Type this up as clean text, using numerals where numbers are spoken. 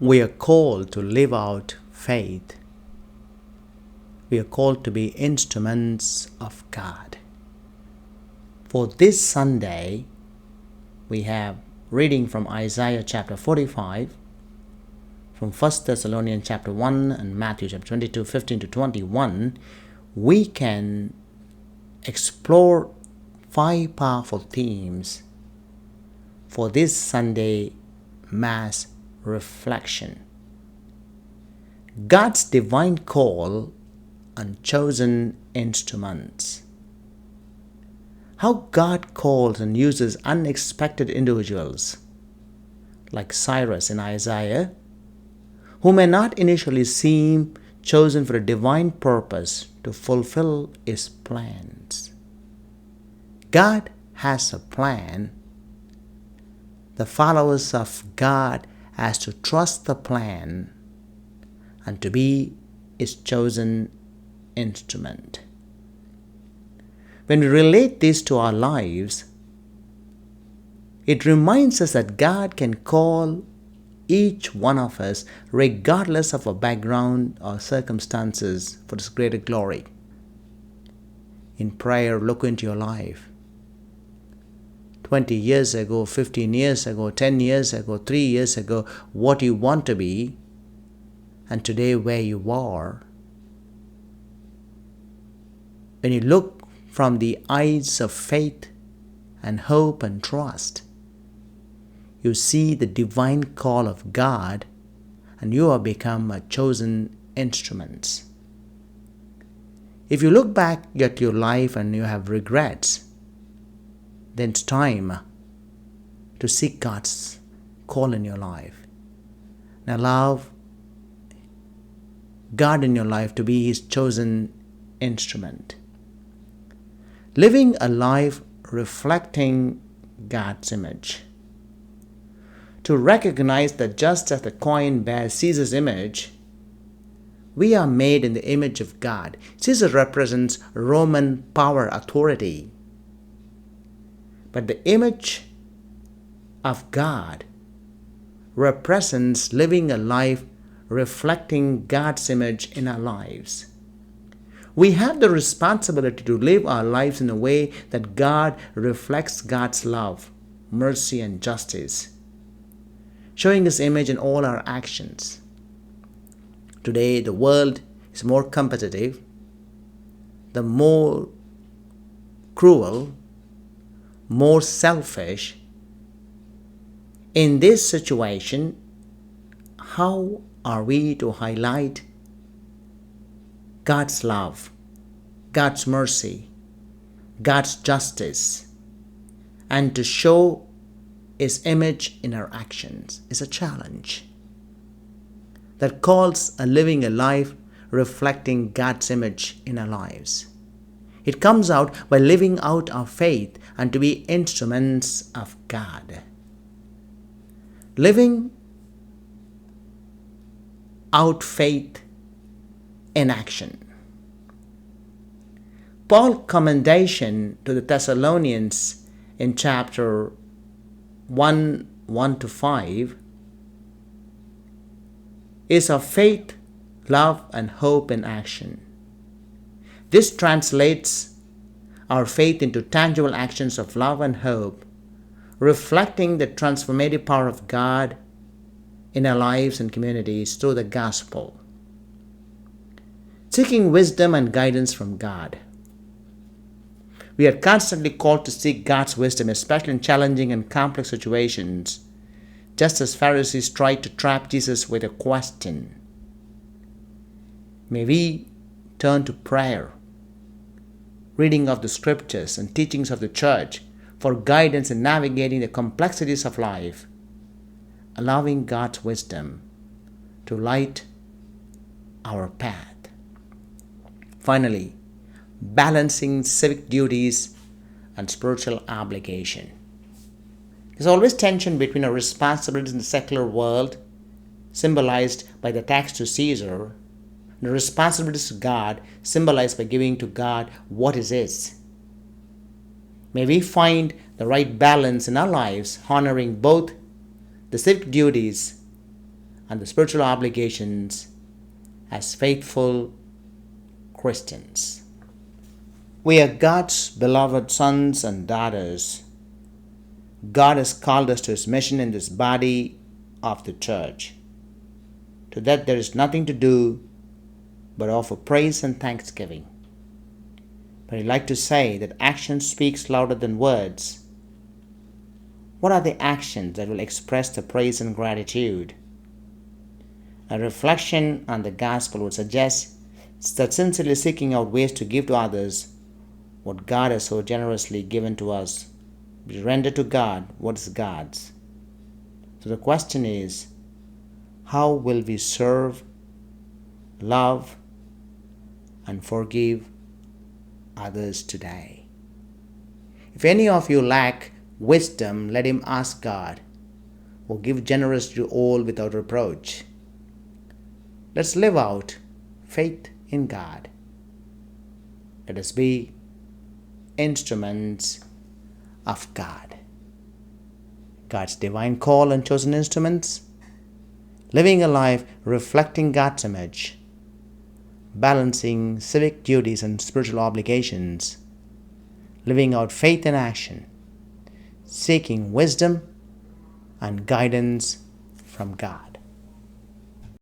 We are called to live out faith. We are called to be instruments of God. For this Sunday, we have reading from Isaiah chapter 45, from 1 Thessalonians chapter 1 and Matthew chapter 22, 15 to 21. We can explore 5 powerful themes for this Sunday Mass reflection. God's divine call and chosen instruments. How God calls and uses unexpected individuals, like Cyrus in Isaiah, who may not initially seem chosen for a divine purpose to fulfill His plans. God has a plan. The followers of God has to trust the plan and to be His chosen instrument. When we relate this to our lives, it reminds us that God can call each one of us, regardless of our background or circumstances, for His greater glory. In prayer, look into your life. 20 years ago, 15 years ago, 10 years ago, 3 years ago, what you want to be, and today where you are. When you look from the eyes of faith and hope and trust, you see the divine call of God, and you have become a chosen instrument. If you look back at your life and you have regrets, then it's time to seek God's call in your life. And allow God in your life to be His chosen instrument. Living a life reflecting God's image. To recognize that just as the coin bears Caesar's image, we are made in the image of God. Caesar represents Roman power authority. But the image of God represents living a life reflecting God's image in our lives. We have the responsibility to live our lives in a way that God reflects God's love, mercy, and justice, showing His image in all our actions. Today, the world is more competitive, the more cruel, more selfish. In this situation, how are we to highlight God's love, God's mercy, God's justice, and to show His image in our actions is a challenge that calls a living a life reflecting God's image in our lives. It comes out by living out our faith and to be instruments of God. Living out faith in action. Paul's commendation to the Thessalonians in chapter 1:1-5 is of faith, love, and hope in action. This translates our faith into tangible actions of love and hope, reflecting the transformative power of God in our lives and communities through the gospel. Seeking wisdom and guidance from God. We are constantly called to seek God's wisdom, especially in challenging and complex situations, just as Pharisees tried to trap Jesus with a question. May we turn to prayer, reading of the scriptures and teachings of the church for guidance in navigating the complexities of life, allowing God's wisdom to light our path. Finally, balancing civic duties and spiritual obligation. There's always tension between our responsibilities in the secular world, symbolized by the tax to Caesar, and the responsibilities to God, symbolized by giving to God what is His. May we find the right balance in our lives, honoring both the civic duties and the spiritual obligations as faithful Christians. We are God's beloved sons and daughters. God has called us to His mission in this body of the church. To that there is nothing to do but offer praise and thanksgiving. But I like to say that action speaks louder than words. What are the actions that will express the praise and gratitude? A reflection on the gospel would suggest that sincerely seeking out ways to give to others what God has so generously given to us, we render to God what is God's. So the question is, how will we serve, love, and forgive others today? If any of you lack wisdom, let him ask God, who gives generously to all without reproach. Let's live out faith in God. Let us be instruments of God. God's divine call and chosen instruments, living a life reflecting God's image, balancing civic duties and spiritual obligations, living out faith in action, seeking wisdom and guidance from God.